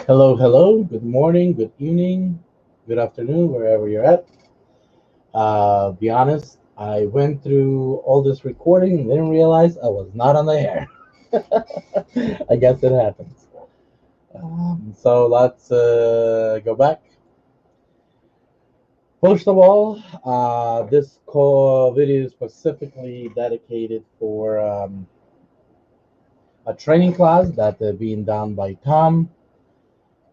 Hello, hello, good morning, good evening, good afternoon, wherever you're at. Be honest, I went through all this recording and didn't realize I was not on the air. I guess it happens. So let's go back. First of all, this call video is specifically dedicated for a training class that being done by Tom.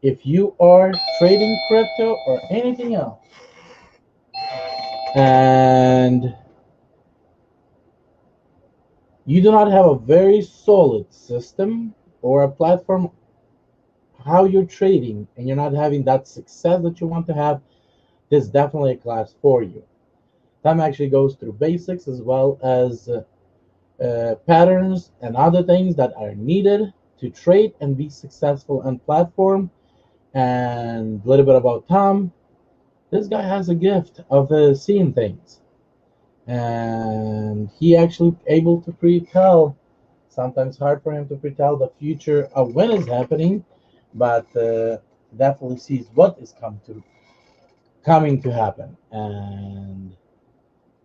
If you are trading crypto or anything else, and you do not have a very solid system or a platform how you're trading and you're not having that success that you want to have, this is definitely a class for you. Time actually goes through basics as well as patterns and other things that are needed to trade and be successful on platform. And a little bit about Tom. This guy has a gift of seeing things, and he actually able to pre-tell. Sometimes hard for him to pre-tell the future of when it's happening, but definitely sees what is coming to happen. And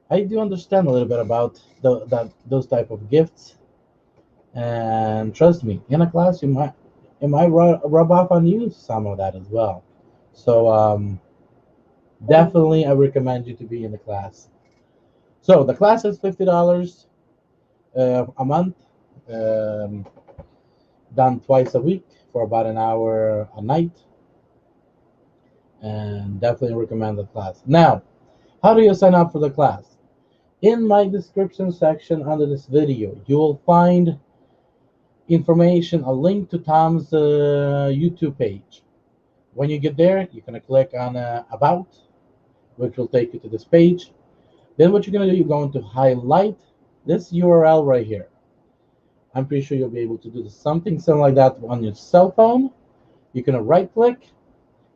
I do understand a little bit about those type of gifts. And trust me, in a class, you might rub off on you some of that as well. So definitely, I recommend you to be in the class. So the class is $50 a month. Um, Done twice a week for about an hour a night, and definitely recommend the class. Now, how do you sign up for the class? In my description section under this video, you will find information, a link to Tom's YouTube page. When you get there, you're going to click on About, which will take you to this page. Then what you're going to do, you're going to highlight this URL right here. I'm pretty sure you'll be able to do something similar like that on your cell phone. You're going to right click,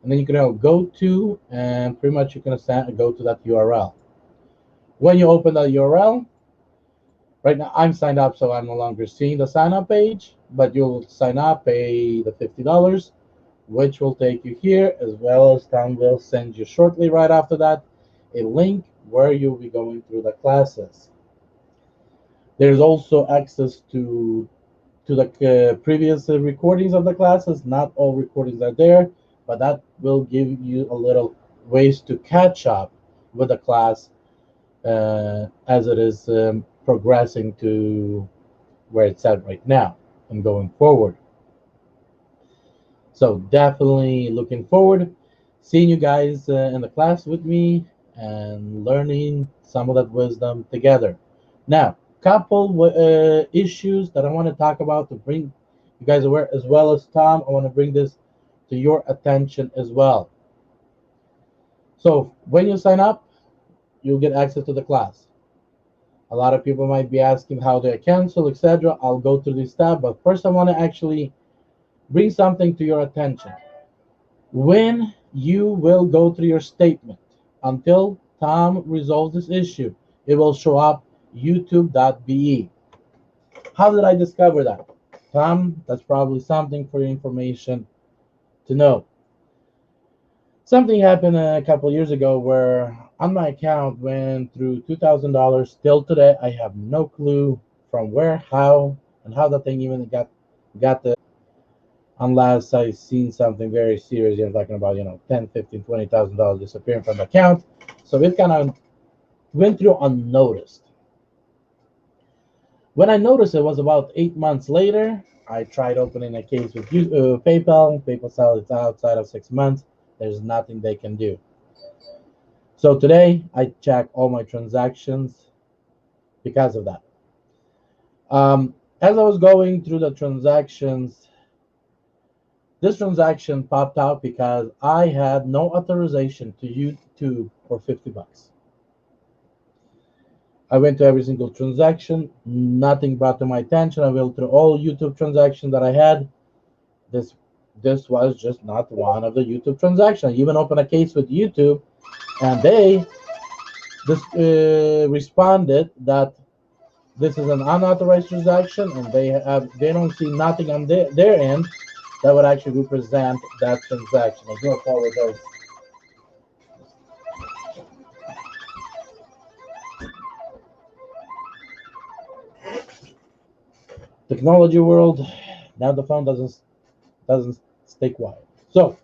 and then you're going to go to, and pretty much you're going to go to that URL. When you open that URL, right now I'm signed up, so I'm no longer seeing the sign up page, but you'll sign up, pay the $50, which will take you here, as well as Tom will send you shortly right after that a link where you'll be going through the classes. There's also access to the previous recordings of the classes. Not all recordings are there, but that will give you a little ways to catch up with the class as it is progressing to where it's at right now and going forward. So definitely looking forward seeing you guys in the class with me and learning some of that wisdom together. Now, couple issues that I want to talk about to bring you guys aware, as well as Tom. I want to bring this to your attention as well. So when you sign up, you'll get access to the class. A lot of people might be asking how do I cancel, etc. I'll go through this tab, but first I want to actually bring something to your attention. When you will go through your statement, until Tom resolves this issue, it will show up youtube.be. How did I discover that? Tom, that's probably something for your information to know. Something happened a couple years ago where on my account went through $2,000. Still today, I have no clue from where, how, and how that thing even got the, unless I seen something very serious. You're talking about, 10, 15, $20,000 disappearing from the account. So it kind of went through unnoticed. When I noticed it was about 8 months later, I tried opening a case with PayPal. PayPal said it's outside of 6 months. There's nothing they can do. So today I check all my transactions because of that. As I was going through the transactions, this transaction popped out because I had no authorization to YouTube for $50. I went to every single transaction. Nothing brought to my attention. I went through all YouTube transactions that I had. This was just not one of the YouTube transactions. I even opened a case with YouTube, and they just responded that this is an unauthorized transaction, and they don't see nothing on their end that would actually represent that transaction. I do apologize. Technology world, now the phone doesn't stay quiet. So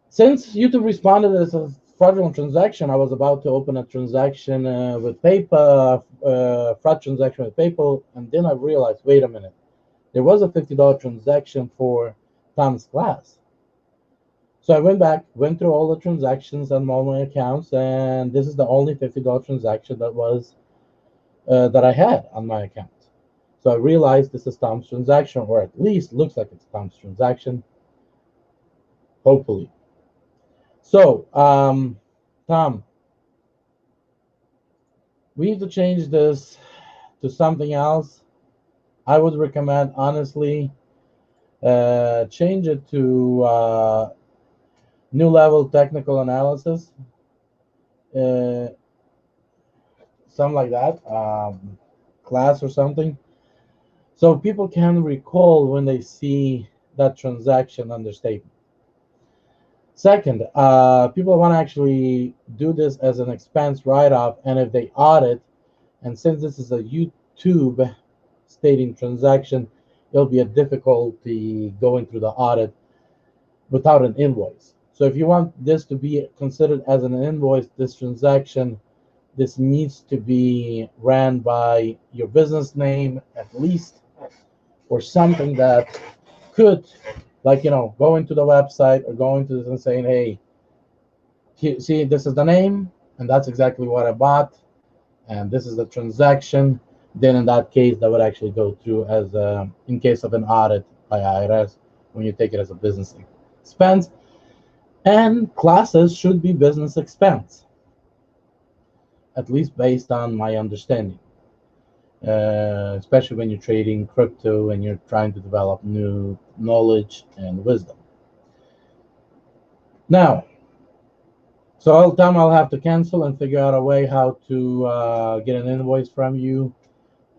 since YouTube responded as a fraudulent transaction, I was about to open a transaction with PayPal, fraud transaction with PayPal, and then I realized, wait a minute, there was a $50 transaction for Tom's class. So I went back, went through all the transactions on all my accounts, and this is the only $50 transaction that I had on my account. So I realized this is Tom's transaction, or at least looks like it's Tom's transaction, hopefully. So, Tom, we need to change this to something else. I would recommend, honestly, change it to new level technical analysis, uh, something like that, class or something, so people can recall when they see that transaction on their statement. Second, people want to actually do this as an expense write-off, and if they audit, and since this is a YouTube stating transaction, it'll be a difficulty going through the audit without an invoice. So if you want this to be considered as an invoice, this transaction, this needs to be ran by your business name at least, or something that could, like, go into the website or going to this and saying, hey, see, this is the name, and that's exactly what I bought, and this is the transaction. Then in that case, that would actually go through as in case of an audit by IRS when you take it as a business expense. And classes should be business expense, at least based on my understanding. Especially when you're trading crypto and you're trying to develop new knowledge and wisdom. Now, so I'll have to cancel and figure out a way how to get an invoice from you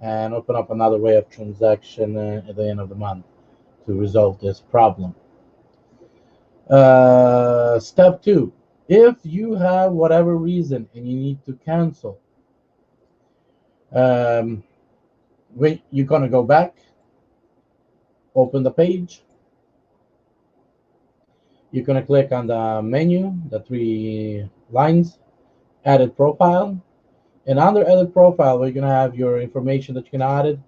and open up another way of transaction at the end of the month to resolve this problem. Step 2, if you have whatever reason and you need to cancel, you're going to go back, open the page. You're going to click on the menu, the 3 lines, edit profile. And under edit profile, we're going to have your information that you can add it.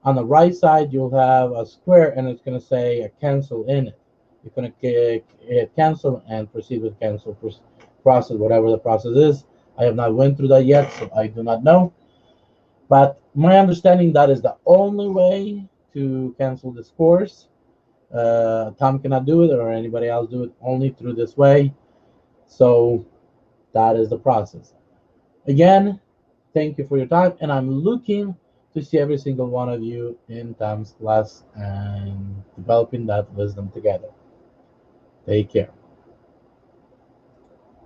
On the right side, you'll have a square, and it's going to say a cancel in it. You're going to hit cancel and proceed with cancel process, whatever the process is. I have not went through that yet, so I do not know. But my understanding, that is the only way to cancel this course. Tom cannot do it, or anybody else do it, only through this way. So that is the process. Again, thank you for your time, and I'm looking to see every single one of you in Tom's class and developing that wisdom together. Take care.